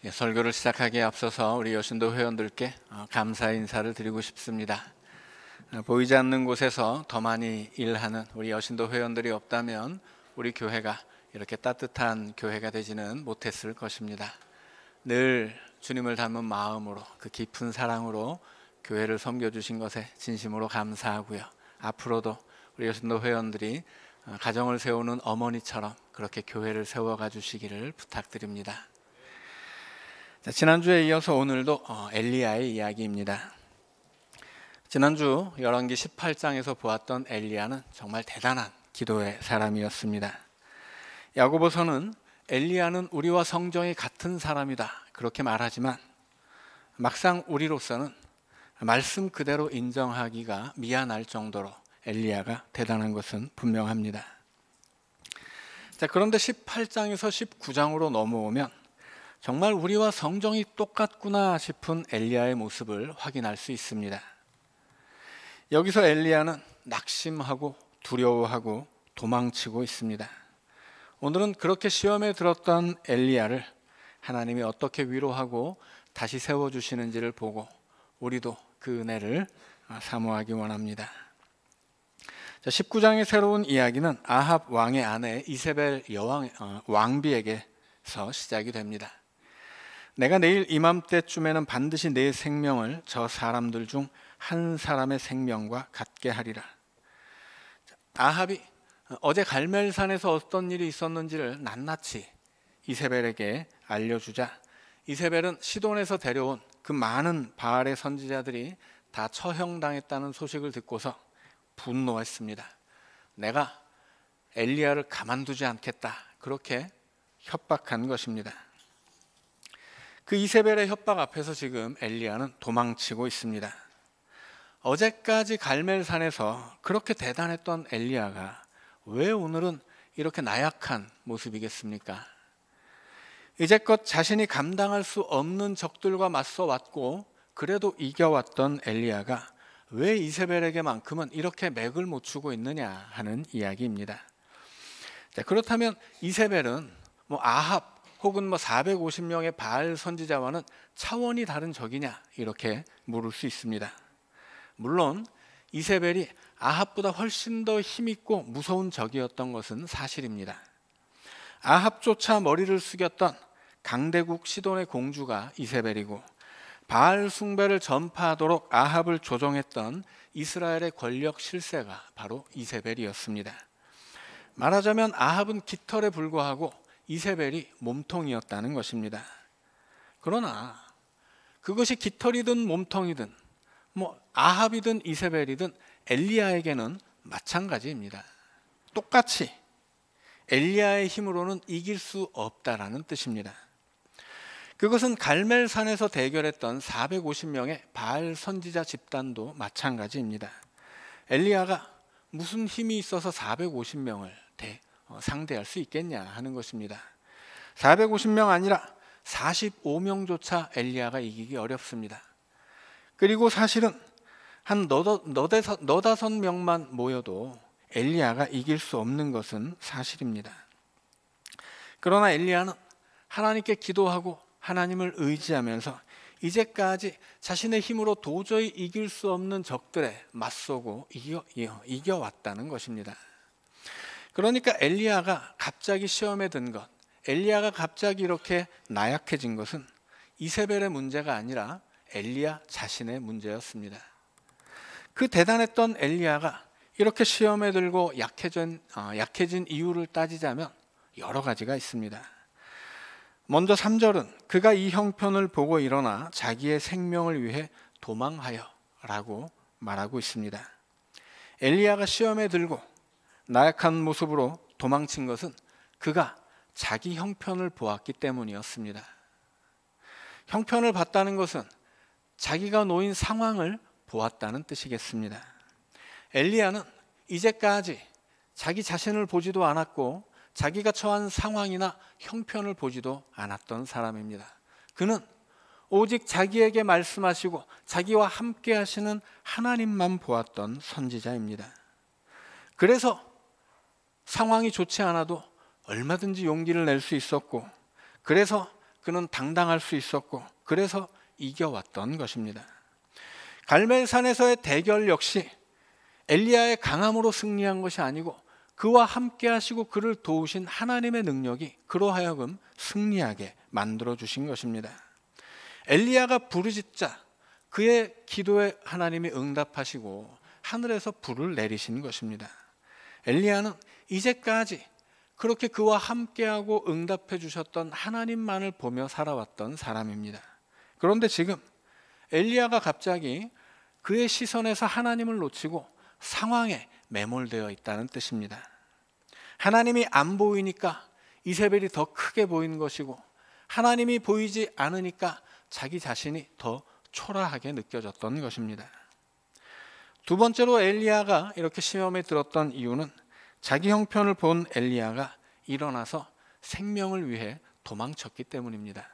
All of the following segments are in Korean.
설교를 시작하기에 앞서서 우리 여신도 회원들께 감사의 인사를 드리고 싶습니다. 보이지 않는 곳에서 더 많이 일하는 우리 여신도 회원들이 없다면 우리 교회가 이렇게 따뜻한 교회가 되지는 못했을 것입니다. 늘 주님을 닮은 마음으로 그 깊은 사랑으로 교회를 섬겨주신 것에 진심으로 감사하고요. 앞으로도 우리 여신도 회원들이 가정을 세우는 어머니처럼 그렇게 교회를 세워가 주시기를 부탁드립니다. 자, 지난주에 이어서 오늘도 엘리야의 이야기입니다. 지난주 열왕기 18장에서 보았던 엘리야는 정말 대단한 기도의 사람이었습니다. 야고보서는 엘리야는 우리와 성정이 같은 사람이다 그렇게 말하지만 막상 우리로서는 말씀 그대로 인정하기가 미안할 정도로 엘리야가 대단한 것은 분명합니다. 자, 그런데 18장에서 19장으로 넘어오면 정말 우리와 성정이 똑같구나 싶은 엘리야의 모습을 확인할 수 있습니다. 여기서 엘리야는 낙심하고 두려워하고 도망치고 있습니다. 오늘은 그렇게 시험에 들었던 엘리야를 하나님이 어떻게 위로하고 다시 세워주시는지를 보고 우리도 그 은혜를 사모하기 원합니다. 자, 19장의 새로운 이야기는 아합 왕의 아내 이세벨 왕비에게서 시작이 됩니다. 내가 내일 이맘때쯤에는 반드시 내 생명을 저 사람들 중 한 사람의 생명과 같게 하리라. 아합이 어제 갈멜산에서 어떤 일이 있었는지를 낱낱이 이세벨에게 알려주자 이세벨은 시돈에서 데려온 그 많은 바알의 선지자들이 다 처형당했다는 소식을 듣고서 분노했습니다. 내가 엘리야를 가만두지 않겠다 그렇게 협박한 것입니다. 그 이세벨의 협박 앞에서 지금 엘리야는 도망치고 있습니다. 어제까지 갈멜산에서 그렇게 대단했던 엘리야가 왜 오늘은 이렇게 나약한 모습이겠습니까? 이제껏 자신이 감당할 수 없는 적들과 맞서 왔고 그래도 이겨왔던 엘리야가 왜 이세벨에게만큼은 이렇게 맥을 못 추고 있느냐 하는 이야기입니다. 자, 그렇다면 이세벨은 아합 혹은 450명의 바알 선지자와는 차원이 다른 적이냐 이렇게 물을 수 있습니다. 물론 이세벨이 아합보다 훨씬 더 힘있고 무서운 적이었던 것은 사실입니다. 아합조차 머리를 숙였던 강대국 시돈의 공주가 이세벨이고 바알 숭배를 전파하도록 아합을 조종했던 이스라엘의 권력 실세가 바로 이세벨이었습니다. 말하자면 아합은 깃털에 불과하고 이세벨이 몸통이었다는 것입니다. 그러나 그것이 깃털이든 몸통이든 아합이든 이세벨이든 엘리야에게는 마찬가지입니다. 똑같이 엘리야의 힘으로는 이길 수 없다라는 뜻입니다. 그것은 갈멜산에서 대결했던 450명의 바알 선지자 집단도 마찬가지입니다. 엘리야가 무슨 힘이 있어서 450명을 상대할 수 있겠냐 하는 것입니다. 450명 아니라 45명조차 엘리야가 이기기 어렵습니다. 그리고 사실은 한 너다섯 명만 모여도 엘리야가 이길 수 없는 것은 사실입니다. 그러나 엘리야는 하나님께 기도하고 하나님을 의지하면서 이제까지 자신의 힘으로 도저히 이길 수 없는 적들에 맞서고 이겨왔다는 것입니다. 그러니까 엘리야가 갑자기 시험에 든 것, 엘리야가 갑자기 이렇게 나약해진 것은 이세벨의 문제가 아니라 엘리야 자신의 문제였습니다. 그 대단했던 엘리야가 이렇게 시험에 들고 약해진 이유를 따지자면 여러 가지가 있습니다. 먼저 3절은 그가 이 형편을 보고 일어나 자기의 생명을 위해 도망하여 라고 말하고 있습니다. 엘리야가 시험에 들고 나약한 모습으로 도망친 것은 그가 자기 형편을 보았기 때문이었습니다. 형편을 봤다는 것은 자기가 놓인 상황을 보았다는 뜻이겠습니다. 엘리야는 이제까지 자기 자신을 보지도 않았고 자기가 처한 상황이나 형편을 보지도 않았던 사람입니다. 그는 오직 자기에게 말씀하시고 자기와 함께 하시는 하나님만 보았던 선지자입니다. 그래서 상황이 좋지 않아도 얼마든지 용기를 낼 수 있었고, 그래서 그는 당당할 수 있었고 그래서 이겨왔던 것입니다. 갈멜산에서의 대결 역시 엘리야의 강함으로 승리한 것이 아니고 그와 함께 하시고 그를 도우신 하나님의 능력이 그로 하여금 승리하게 만들어 주신 것입니다. 엘리야가 부르짖자 그의 기도에 하나님이 응답하시고 하늘에서 불을 내리신 것입니다. 엘리야는 이제까지 그렇게 그와 함께하고 응답해 주셨던 하나님만을 보며 살아왔던 사람입니다. 그런데 지금 엘리야가 갑자기 그의 시선에서 하나님을 놓치고 상황에 매몰되어 있다는 뜻입니다. 하나님이 안 보이니까 이세벨이 더 크게 보이는 것이고 하나님이 보이지 않으니까 자기 자신이 더 초라하게 느껴졌던 것입니다. 두 번째로 엘리야가 이렇게 시험에 들었던 이유는 자기 형편을 본 엘리야가 일어나서 생명을 위해 도망쳤기 때문입니다.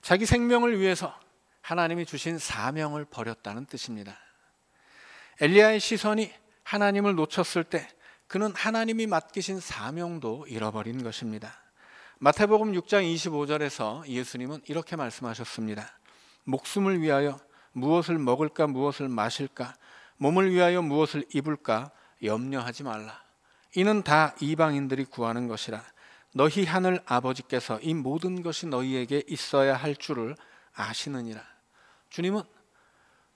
자기 생명을 위해서 하나님이 주신 사명을 버렸다는 뜻입니다. 엘리야의 시선이 하나님을 놓쳤을 때 그는 하나님이 맡기신 사명도 잃어버린 것입니다. 마태복음 6장 25절에서 예수님은 이렇게 말씀하셨습니다. 목숨을 위하여 무엇을 먹을까 무엇을 마실까 몸을 위하여 무엇을 입을까 염려하지 말라. 이는 다 이방인들이 구하는 것이라. 너희 하늘 아버지께서 이 모든 것이 너희에게 있어야 할 줄을 아시느니라. 주님은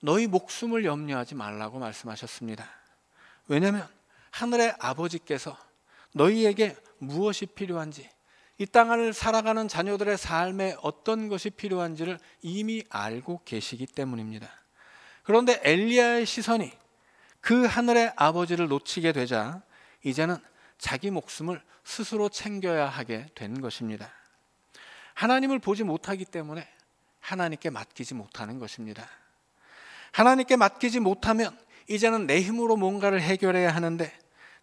너희 목숨을 염려하지 말라고 말씀하셨습니다. 왜냐하면 하늘의 아버지께서 너희에게 무엇이 필요한지 이 땅을 살아가는 자녀들의 삶에 어떤 것이 필요한지를 이미 알고 계시기 때문입니다. 그런데 엘리야의 시선이 그 하늘의 아버지를 놓치게 되자 이제는 자기 목숨을 스스로 챙겨야 하게 된 것입니다. 하나님을 보지 못하기 때문에 하나님께 맡기지 못하는 것입니다. 하나님께 맡기지 못하면 이제는 내 힘으로 뭔가를 해결해야 하는데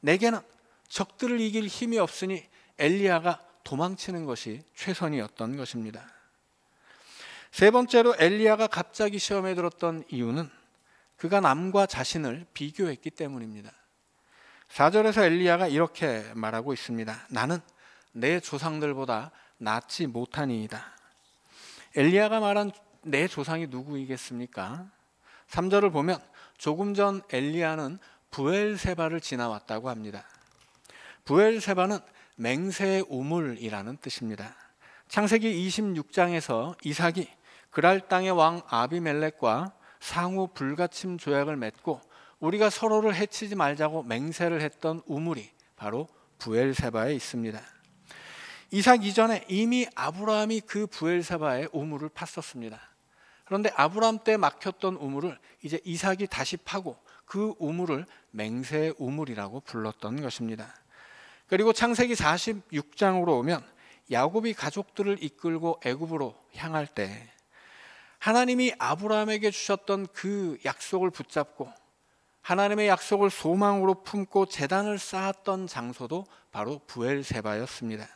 내게는 적들을 이길 힘이 없으니 엘리야가 도망치는 것이 최선이었던 것입니다. 세 번째로 엘리야가 갑자기 시험에 들었던 이유는 그가 남과 자신을 비교했기 때문입니다. 4절에서 엘리야가 이렇게 말하고 있습니다. 나는 내 조상들보다 낫지 못하니이다. 엘리야가 말한 내 조상이 누구이겠습니까? 3절을 보면 조금 전 엘리야는 브엘세바를 지나왔다고 합니다. 브엘세바는 맹세의 우물이라는 뜻입니다. 창세기 26장에서 이삭이 그랄 땅의 왕 아비멜렉과 상호 불가침 조약을 맺고 우리가 서로를 해치지 말자고 맹세를 했던 우물이 바로 브엘세바에 있습니다. 이삭 이전에 이미 아브라함이 그 브엘세바의 우물을 팠었습니다. 그런데 아브라함 때 막혔던 우물을 이제 이삭이 다시 파고 그 우물을 맹세의 우물이라고 불렀던 것입니다. 그리고 창세기 46장으로 오면 야곱이 가족들을 이끌고 애굽으로 향할 때 하나님이 아브라함에게 주셨던 그 약속을 붙잡고 하나님의 약속을 소망으로 품고 제단을 쌓았던 장소도 바로 브엘세바였습니다.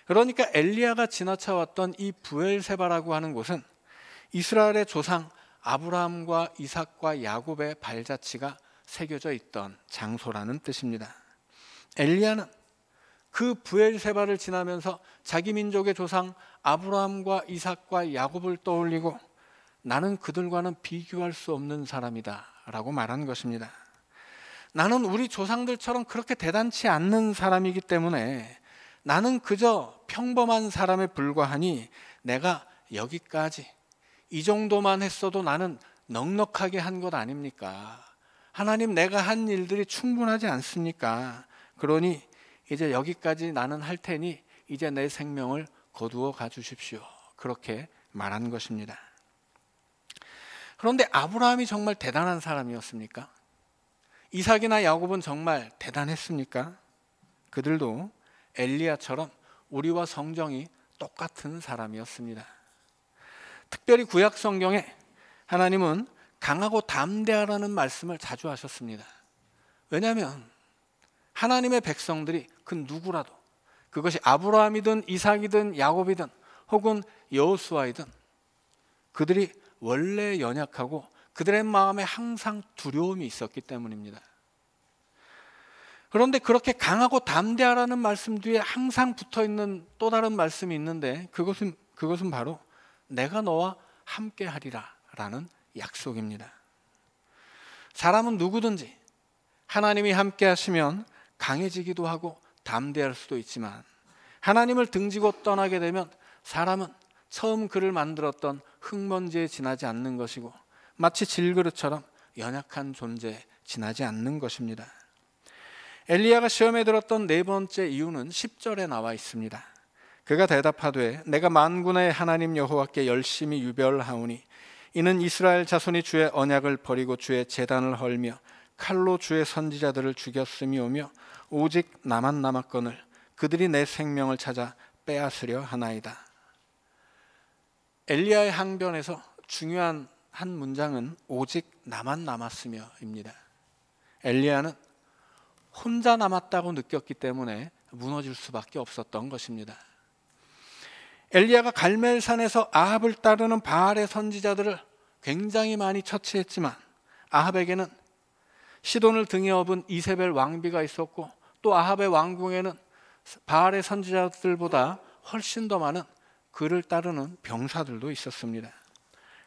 그러니까 엘리야가 지나쳐왔던 이 브엘세바라고 하는 곳은 이스라엘의 조상 아브라함과 이삭과 야곱의 발자취가 새겨져 있던 장소라는 뜻입니다. 엘리야는 그 브엘세바를 지나면서 자기 민족의 조상 아브라함과 이삭과 야곱을 떠올리고 나는 그들과는 비교할 수 없는 사람이다 라고 말한 것입니다. 나는 우리 조상들처럼 그렇게 대단치 않는 사람이기 때문에 나는 그저 평범한 사람에 불과하니 내가 여기까지 이 정도만 했어도 나는 넉넉하게 한 것 아닙니까? 하나님 내가 한 일들이 충분하지 않습니까? 그러니 이제 여기까지 나는 할 테니 이제 내 생명을 거두어 가주십시오. 그렇게 말한 것입니다. 그런데 아브라함이 정말 대단한 사람이었습니까? 이삭이나 야곱은 정말 대단했습니까? 그들도 엘리야처럼 우리와 성정이 똑같은 사람이었습니다. 특별히 구약 성경에 하나님은 강하고 담대하라는 말씀을 자주 하셨습니다. 왜냐하면 하나님의 백성들이 그 누구라도 그것이 아브라함이든 이삭이든 야곱이든 혹은 여호수아이든 그들이 원래 연약하고 그들의 마음에 항상 두려움이 있었기 때문입니다. 그런데 그렇게 강하고 담대하라는 말씀 뒤에 항상 붙어 있는 또 다른 말씀이 있는데 그것은 바로 내가 너와 함께 하리라 라는 약속입니다. 사람은 누구든지 하나님이 함께 하시면 강해지기도 하고 담대할 수도 있지만, 하나님을 등지고 떠나게 되면 사람은 처음 그를 만들었던 흙먼지에 지나지 않는 것이고, 마치 질그릇처럼 연약한 존재에 지나지 않는 것입니다. 엘리야가 시험에 들었던 네 번째 이유는 10절에 나와 있습니다. 그가 대답하되 내가 만군의 하나님 여호와께 열심히 유별하오니 이는 이스라엘 자손이 주의 언약을 버리고 주의 제단을 헐며 칼로 주의 선지자들을 죽였음이오며 오직 나만 남았거늘 그들이 내 생명을 찾아 빼앗으려 하나이다. 엘리야의 항변에서 중요한 한 문장은 오직 나만 남았으며입니다. 엘리야는 혼자 남았다고 느꼈기 때문에 무너질 수밖에 없었던 것입니다. 엘리야가 갈멜산에서 아합을 따르는 바알의 선지자들을 굉장히 많이 처치했지만, 아합에게는 시돈을 등에 업은 이세벨 왕비가 있었고, 또 아합의 왕궁에는 바알의 선지자들보다 훨씬 더 많은 그를 따르는 병사들도 있었습니다.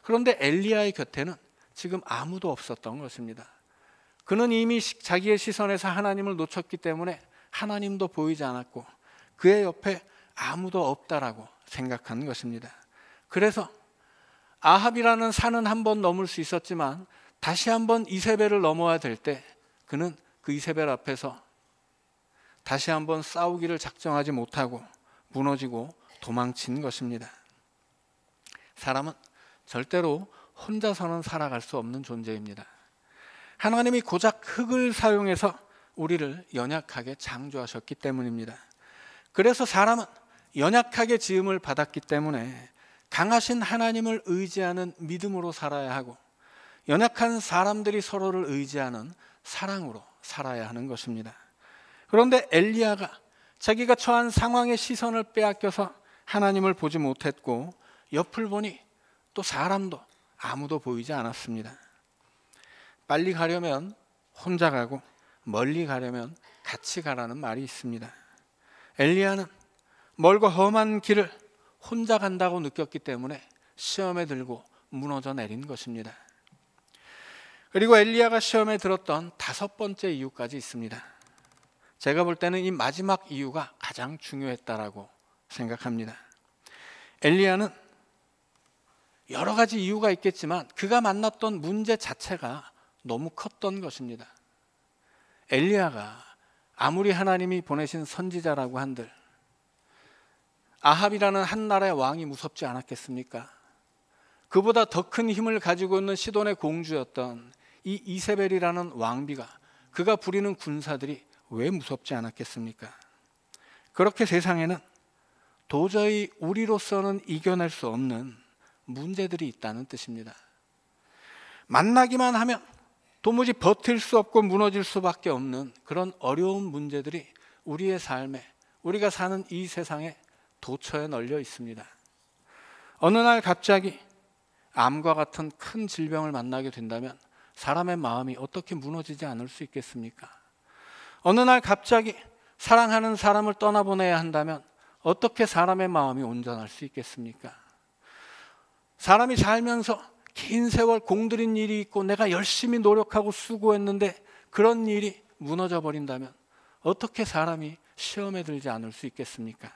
그런데 엘리야의 곁에는 지금 아무도 없었던 것입니다. 그는 이미 자기의 시선에서 하나님을 놓쳤기 때문에 하나님도 보이지 않았고 그의 옆에 아무도 없다라고 생각한 것입니다. 그래서 아합이라는 산은 한번 넘을 수 있었지만 다시 한번 이세벨을 넘어야 될 때 그는 그 이세벨 앞에서 다시 한번 싸우기를 작정하지 못하고 무너지고 도망친 것입니다. 사람은 절대로 혼자서는 살아갈 수 없는 존재입니다. 하나님이 고작 흙을 사용해서 우리를 연약하게 창조하셨기 때문입니다. 그래서 사람은 연약하게 지음을 받았기 때문에 강하신 하나님을 의지하는 믿음으로 살아야 하고, 연약한 사람들이 서로를 의지하는 사랑으로 살아야 하는 것입니다. 그런데 엘리야가 자기가 처한 상황의 시선을 빼앗겨서 하나님을 보지 못했고, 옆을 보니 또 사람도 아무도 보이지 않았습니다. 빨리 가려면 혼자 가고 멀리 가려면 같이 가라는 말이 있습니다. 엘리야는 멀고 험한 길을 혼자 간다고 느꼈기 때문에 시험에 들고 무너져 내린 것입니다. 그리고 엘리야가 시험에 들었던 다섯 번째 이유까지 있습니다. 제가 볼 때는 이 마지막 이유가 가장 중요했다라고 생각합니다. 엘리야는 여러 가지 이유가 있겠지만 그가 만났던 문제 자체가 너무 컸던 것입니다. 엘리야가 아무리 하나님이 보내신 선지자라고 한들 아합이라는 한 나라의 왕이 무섭지 않았겠습니까? 그보다 더 큰 힘을 가지고 있는 시돈의 공주였던 이 이세벨이라는 왕비가, 그가 부리는 군사들이 왜 무섭지 않았겠습니까? 그렇게 세상에는 도저히 우리로서는 이겨낼 수 없는 문제들이 있다는 뜻입니다. 만나기만 하면 도무지 버틸 수 없고 무너질 수밖에 없는 그런 어려운 문제들이 우리의 삶에, 우리가 사는 이 세상에 도처에 널려 있습니다. 어느 날 갑자기 암과 같은 큰 질병을 만나게 된다면 사람의 마음이 어떻게 무너지지 않을 수 있겠습니까? 어느 날 갑자기 사랑하는 사람을 떠나보내야 한다면 어떻게 사람의 마음이 온전할 수 있겠습니까? 사람이 살면서 긴 세월 공들인 일이 있고 내가 열심히 노력하고 수고했는데 그런 일이 무너져 버린다면 어떻게 사람이 시험에 들지 않을 수 있겠습니까?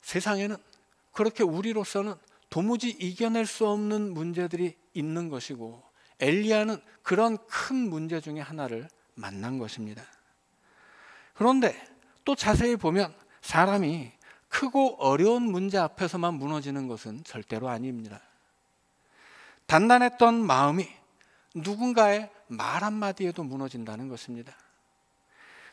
세상에는 그렇게 우리로서는 도무지 이겨낼 수 없는 문제들이 있는 것이고, 엘리야는 그런 큰 문제 중에 하나를 만난 것입니다. 그런데 또 자세히 보면 사람이 크고 어려운 문제 앞에서만 무너지는 것은 절대로 아닙니다. 단단했던 마음이 누군가의 말 한마디에도 무너진다는 것입니다.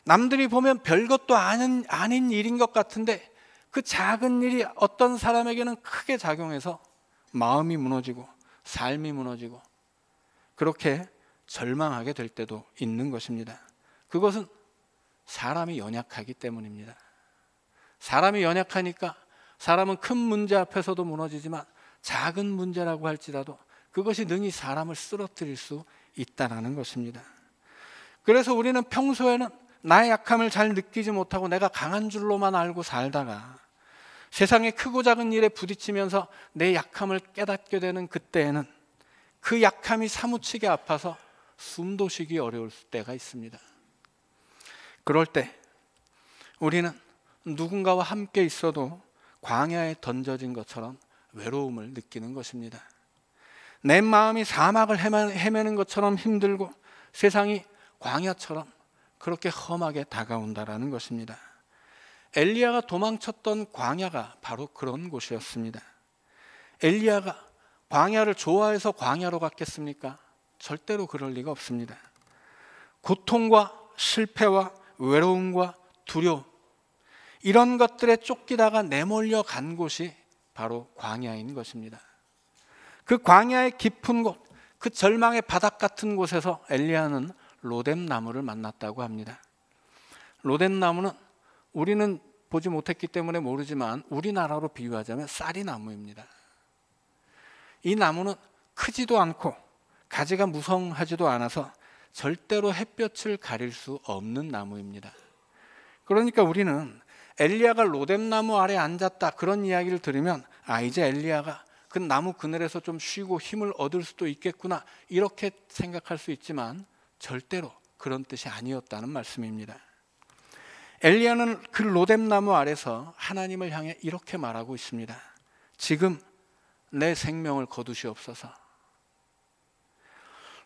남들이 보면 별것도 아닌 일인 것 같은데 그 작은 일이 어떤 사람에게는 크게 작용해서 마음이 무너지고 삶이 무너지고 그렇게 절망하게 될 때도 있는 것입니다. 그것은 사람이 연약하기 때문입니다. 사람이 연약하니까 사람은 큰 문제 앞에서도 무너지지만 작은 문제라고 할지라도 그것이 능히 사람을 쓰러뜨릴 수 있다는 것입니다. 그래서 우리는 평소에는 나의 약함을 잘 느끼지 못하고 내가 강한 줄로만 알고 살다가 세상의 크고 작은 일에 부딪히면서 내 약함을 깨닫게 되는 그때에는 그 약함이 사무치게 아파서 숨도 쉬기 어려울 때가 있습니다. 그럴 때 우리는 누군가와 함께 있어도 광야에 던져진 것처럼 외로움을 느끼는 것입니다. 내 마음이 사막을 헤매는 것처럼 힘들고 세상이 광야처럼 그렇게 험하게 다가온다라는 것입니다. 엘리야가 도망쳤던 광야가 바로 그런 곳이었습니다. 엘리야가 광야를 좋아해서 광야로 갔겠습니까? 절대로 그럴 리가 없습니다. 고통과 실패와 외로움과 두려움, 이런 것들에 쫓기다가 내몰려 간 곳이 바로 광야인 것입니다. 그 광야의 깊은 곳, 그 절망의 바닥 같은 곳에서 엘리야는 로뎀 나무를 만났다고 합니다. 로뎀 나무는 우리는 보지 못했기 때문에 모르지만 우리나라로 비유하자면 쌀이나무입니다. 이 나무는 크지도 않고 가지가 무성하지도 않아서 절대로 햇볕을 가릴 수 없는 나무입니다. 그러니까 우리는 엘리야가 로뎀 나무 아래 앉았다, 그런 이야기를 들으면 이제 엘리야가 그 나무 그늘에서 좀 쉬고 힘을 얻을 수도 있겠구나, 이렇게 생각할 수 있지만 절대로 그런 뜻이 아니었다는 말씀입니다. 엘리야는 그 로뎀 나무 아래서 하나님을 향해 이렇게 말하고 있습니다. 지금 내 생명을 거두시옵소서.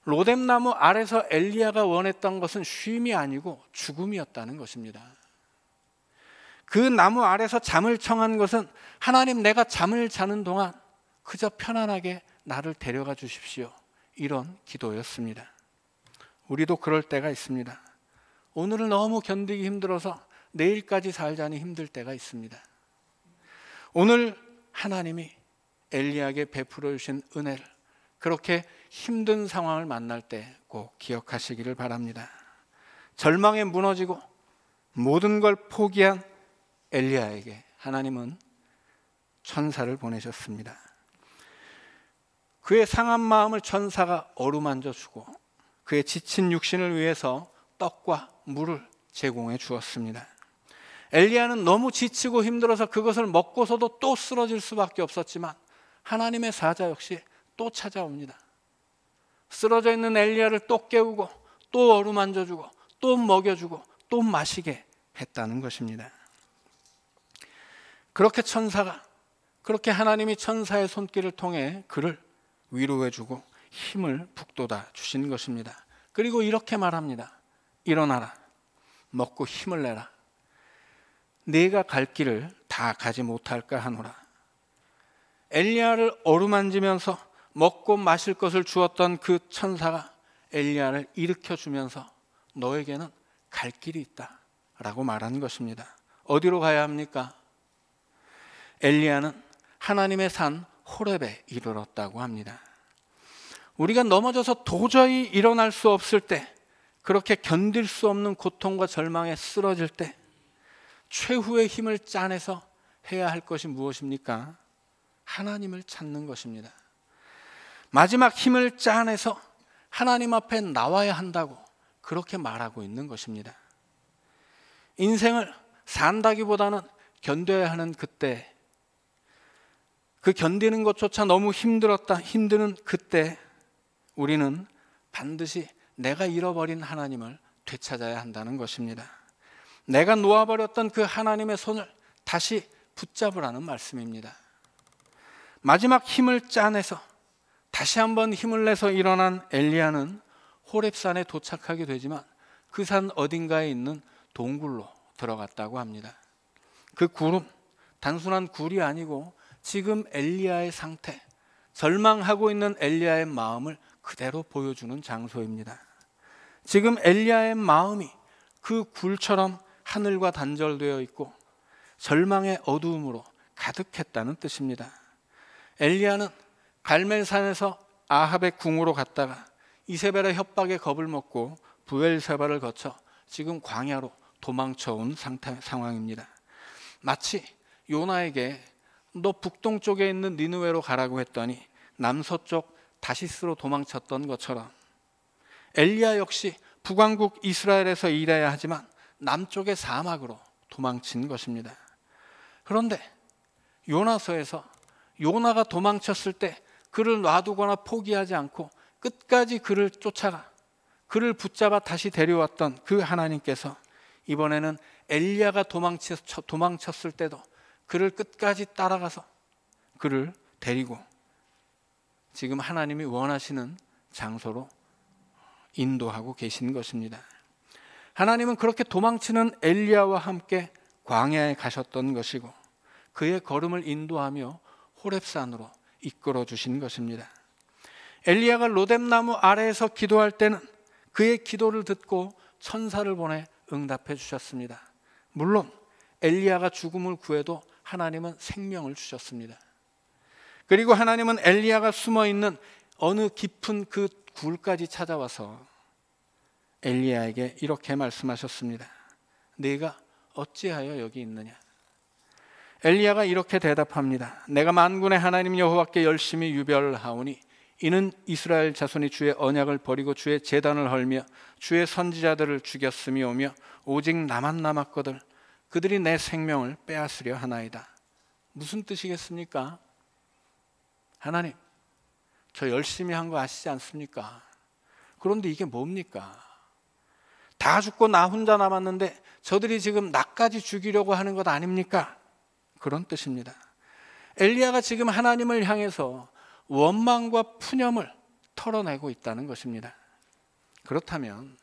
로뎀 나무 아래서 엘리야가 원했던 것은 쉼이 아니고 죽음이었다는 것입니다. 그 나무 아래서 잠을 청한 것은 하나님, 내가 잠을 자는 동안 그저 편안하게 나를 데려가 주십시오, 이런 기도였습니다. 우리도 그럴 때가 있습니다. 오늘은 너무 견디기 힘들어서 내일까지 살자니 힘들 때가 있습니다. 오늘 하나님이 엘리야에게 베풀어 주신 은혜를 그렇게 힘든 상황을 만날 때 꼭 기억하시기를 바랍니다. 절망에 무너지고 모든 걸 포기한 엘리야에게 하나님은 천사를 보내셨습니다. 그의 상한 마음을 천사가 어루만져 주고 그의 지친 육신을 위해서 떡과 물을 제공해 주었습니다. 엘리야는 너무 지치고 힘들어서 그것을 먹고서도 또 쓰러질 수밖에 없었지만 하나님의 사자 역시 또 찾아옵니다. 쓰러져 있는 엘리야를 또 깨우고 또 어루만져 주고 또 먹여주고 또 마시게 했다는 것입니다. 그렇게 하나님이 천사의 손길을 통해 그를 위로해주고 힘을 북돋아 주신 것입니다. 그리고 이렇게 말합니다. 일어나라, 먹고 힘을 내라. 네가 갈 길을 다 가지 못할까 하노라. 엘리야를 어루만지면서 먹고 마실 것을 주었던 그 천사가 엘리야를 일으켜 주면서 너에게는 갈 길이 있다 라고 말한 것입니다. 어디로 가야 합니까? 엘리야는 하나님의 산 호렙에 이르렀다고 합니다. 우리가 넘어져서 도저히 일어날 수 없을 때, 그렇게 견딜 수 없는 고통과 절망에 쓰러질 때 최후의 힘을 짜내서 해야 할 것이 무엇입니까? 하나님을 찾는 것입니다. 마지막 힘을 짜내서 하나님 앞에 나와야 한다고 그렇게 말하고 있는 것입니다. 인생을 산다기보다는 견뎌야 하는 그때, 그 견디는 것조차 너무 힘드는 그때 우리는 반드시 내가 잃어버린 하나님을 되찾아야 한다는 것입니다. 내가 놓아버렸던 그 하나님의 손을 다시 붙잡으라는 말씀입니다. 마지막 힘을 짜내서 다시 한번 힘을 내서 일어난 엘리야는 호렙산에 도착하게 되지만 그 산 어딘가에 있는 동굴로 들어갔다고 합니다. 그 굴은 단순한 굴이 아니고 지금 엘리야의 상태, 절망하고 있는 엘리야의 마음을 그대로 보여주는 장소입니다. 지금 엘리야의 마음이 그 굴처럼 하늘과 단절되어 있고 절망의 어두움으로 가득했다는 뜻입니다. 엘리야는 갈멜산에서 아합의 궁으로 갔다가 이세벨의 협박에 겁을 먹고 브엘세바를 거쳐 지금 광야로 도망쳐온 상황입니다. 마치 요나에게 너 북동쪽에 있는 니느웨로 가라고 했더니 남서쪽 다시스로 도망쳤던 것처럼 엘리야 역시 북왕국 이스라엘에서 일해야 하지만 남쪽의 사막으로 도망친 것입니다. 그런데 요나서에서 요나가 도망쳤을 때 그를 놔두거나 포기하지 않고 끝까지 그를 쫓아가 그를 붙잡아 다시 데려왔던 그 하나님께서 이번에는 엘리야가 도망쳤을 때도 그를 끝까지 따라가서 그를 데리고 지금 하나님이 원하시는 장소로 인도하고 계신 것입니다. 하나님은 그렇게 도망치는 엘리야와 함께 광야에 가셨던 것이고 그의 걸음을 인도하며 호렙산으로 이끌어 주신 것입니다. 엘리야가 로뎀나무 아래에서 기도할 때는 그의 기도를 듣고 천사를 보내 응답해 주셨습니다. 물론 엘리야가 죽음을 구해도 하나님은 생명을 주셨습니다. 그리고 하나님은 엘리야가 숨어있는 어느 깊은 그 굴까지 찾아와서 엘리야에게 이렇게 말씀하셨습니다. 네가 어찌하여 여기 있느냐? 엘리야가 이렇게 대답합니다. 내가 만군의 하나님 여호와께 열심히 유별하오니 이는 이스라엘 자손이 주의 언약을 버리고 주의 제단을 헐며 주의 선지자들을 죽였음이오며 오직 나만 남았거늘 그들이 내 생명을 빼앗으려 하나이다. 무슨 뜻이겠습니까? 하나님, 저 열심히 한 거 아시지 않습니까? 그런데 이게 뭡니까? 다 죽고 나 혼자 남았는데 저들이 지금 나까지 죽이려고 하는 것 아닙니까? 그런 뜻입니다. 엘리야가 지금 하나님을 향해서 원망과 푸념을 털어내고 있다는 것입니다. 그렇다면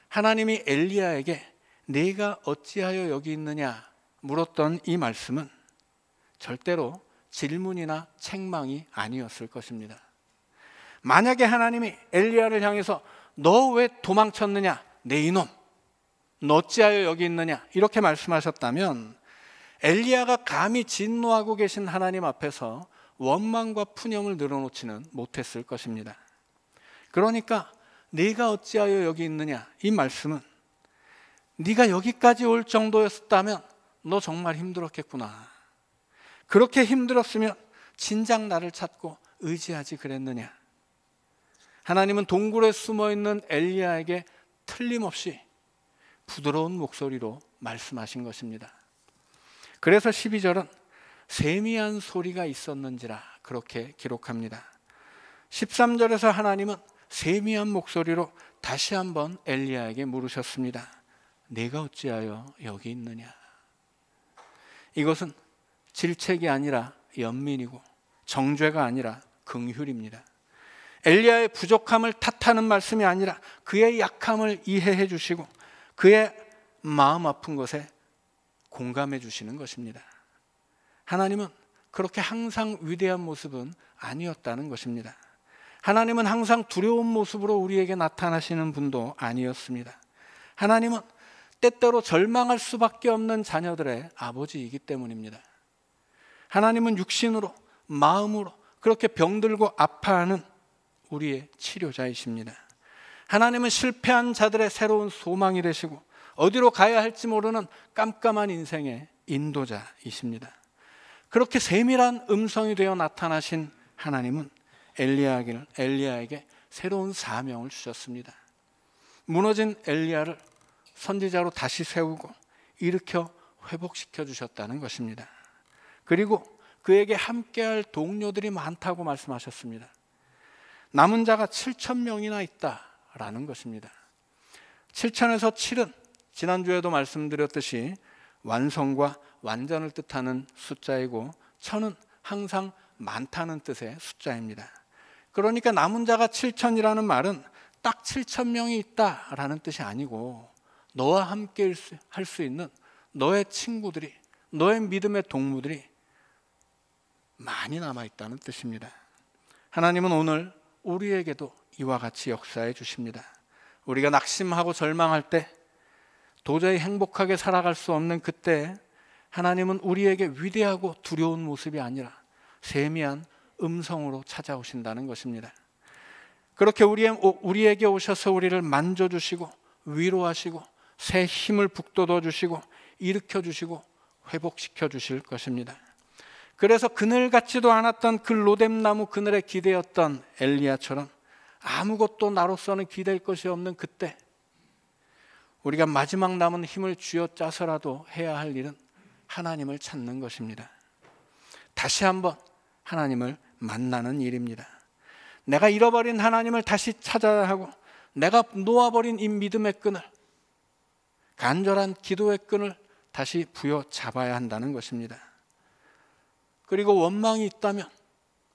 하나님이 엘리야에게 네가 어찌하여 여기 있느냐 물었던 이 말씀은 절대로 질문이나 책망이 아니었을 것입니다. 만약에 하나님이 엘리야를 향해서 너 왜 도망쳤느냐? 내 이놈, 너 어찌하여 여기 있느냐? 이렇게 말씀하셨다면 엘리야가 감히 진노하고 계신 하나님 앞에서 원망과 푸념을 늘어놓지는 못했을 것입니다. 그러니까 네가 어찌하여 여기 있느냐? 이 말씀은 네가 여기까지 올 정도였다면 너 정말 힘들었겠구나. 그렇게 힘들었으면 진작 나를 찾고 의지하지 그랬느냐? 하나님은 동굴에 숨어있는 엘리야에게 틀림없이 부드러운 목소리로 말씀하신 것입니다. 그래서 12절은 세미한 소리가 있었는지라 그렇게 기록합니다. 13절에서 하나님은 세미한 목소리로 다시 한번 엘리야에게 물으셨습니다. 네가 어찌하여 여기 있느냐? 이것은 질책이 아니라 연민이고 정죄가 아니라 긍휼입니다. 엘리야의 부족함을 탓하는 말씀이 아니라 그의 약함을 이해해 주시고 그의 마음 아픈 것에 공감해 주시는 것입니다. 하나님은 그렇게 항상 위대한 모습은 아니었다는 것입니다. 하나님은 항상 두려운 모습으로 우리에게 나타나시는 분도 아니었습니다. 하나님은 때때로 절망할 수밖에 없는 자녀들의 아버지이기 때문입니다. 하나님은 육신으로 마음으로 그렇게 병들고 아파하는 우리의 치료자이십니다. 하나님은 실패한 자들의 새로운 소망이 되시고 어디로 가야 할지 모르는 깜깜한 인생의 인도자이십니다. 그렇게 세밀한 음성이 되어 나타나신 하나님은 엘리야에게 새로운 사명을 주셨습니다. 무너진 엘리야를 선지자로 다시 세우고 일으켜 회복시켜 주셨다는 것입니다. 그리고 그에게 함께할 동료들이 많다고 말씀하셨습니다. 남은 자가 7,000명이나 있다라는 것입니다. 7,000에서 7은 지난주에도 말씀드렸듯이 완성과 완전을 뜻하는 숫자이고 1,000은 항상 많다는 뜻의 숫자입니다. 그러니까 남은 자가 7,000이라는 말은 딱 7,000명이 있다라는 뜻이 아니고 너와 함께 할 수 있는 너의 친구들이, 너의 믿음의 동무들이 많이 남아있다는 뜻입니다. 하나님은 오늘 우리에게도 이와 같이 역사해 주십니다. 우리가 낙심하고 절망할 때 도저히 행복하게 살아갈 수 없는 그때 하나님은 우리에게 위대하고 두려운 모습이 아니라 세미한 음성으로 찾아오신다는 것입니다. 그렇게 우리에게 오셔서 우리를 만져주시고 위로하시고 새 힘을 북돋워 주시고 일으켜 주시고 회복시켜 주실 것입니다. 그래서 그늘 같지도 않았던 그 로뎀나무 그늘에 기대었던 엘리야처럼 아무것도 나로서는 기댈 것이 없는 그때 우리가 마지막 남은 힘을 쥐어짜서라도 해야 할 일은 하나님을 찾는 것입니다. 다시 한번 하나님을 만나는 일입니다. 내가 잃어버린 하나님을 다시 찾아야 하고, 내가 놓아버린 이 믿음의 끈을, 간절한 기도의 끈을 다시 부여잡아야 한다는 것입니다. 그리고 원망이 있다면,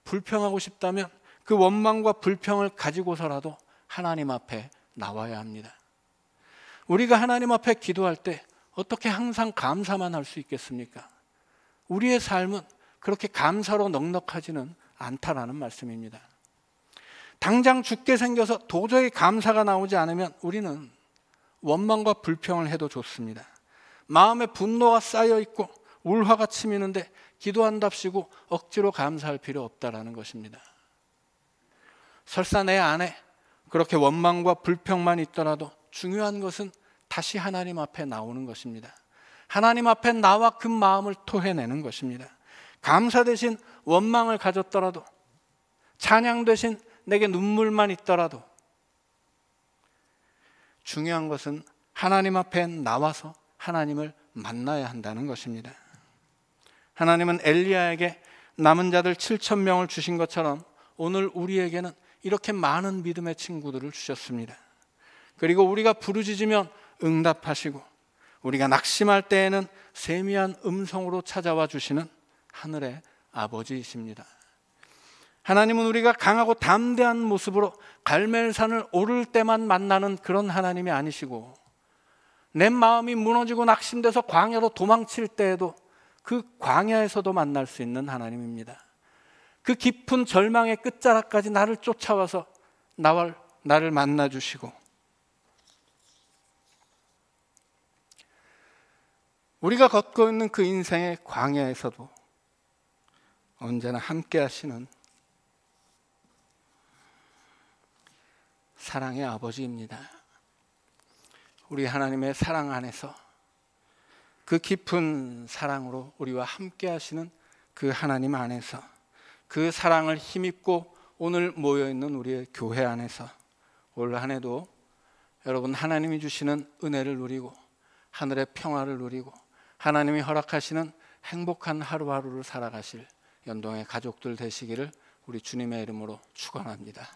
불평하고 싶다면 그 원망과 불평을 가지고서라도 하나님 앞에 나와야 합니다. 우리가 하나님 앞에 기도할 때 어떻게 항상 감사만 할 수 있겠습니까? 우리의 삶은 그렇게 감사로 넉넉하지는 않다라는 말씀입니다. 당장 죽게 생겨서 도저히 감사가 나오지 않으면 우리는 원망과 불평을 해도 좋습니다. 마음에 분노가 쌓여 있고 울화가 치미는데 기도한답시고 억지로 감사할 필요 없다라는 것입니다. 설사 내 안에 그렇게 원망과 불평만 있더라도 중요한 것은 다시 하나님 앞에 나오는 것입니다. 하나님 앞에 나와 그 마음을 토해내는 것입니다. 감사 대신 원망을 가졌더라도, 찬양 대신 내게 눈물만 있더라도, 중요한 것은 하나님 앞에 나와서 하나님을 만나야 한다는 것입니다. 하나님은 엘리야에게 남은 자들 7,000명을 주신 것처럼 오늘 우리에게는 이렇게 많은 믿음의 친구들을 주셨습니다. 그리고 우리가 부르짖으면 응답하시고, 우리가 낙심할 때에는 세미한 음성으로 찾아와 주시는 하늘의 아버지이십니다. 하나님은 우리가 강하고 담대한 모습으로 갈멜산을 오를 때만 만나는 그런 하나님이 아니시고, 내 마음이 무너지고 낙심돼서 광야로 도망칠 때에도 그 광야에서도 만날 수 있는 하나님입니다. 그 깊은 절망의 끝자락까지 나를 쫓아와서 나를 만나주시고, 우리가 걷고 있는 그 인생의 광야에서도 언제나 함께 하시는 사랑의 아버지입니다. 우리 하나님의 사랑 안에서, 그 깊은 사랑으로 우리와 함께 하시는 그 하나님 안에서, 그 사랑을 힘입고 오늘 모여있는 우리의 교회 안에서 올 한 해도 여러분 하나님이 주시는 은혜를 누리고 하늘의 평화를 누리고 하나님이 허락하시는 행복한 하루하루를 살아가실 연동의 가족들 되시기를 우리 주님의 이름으로 축원합니다.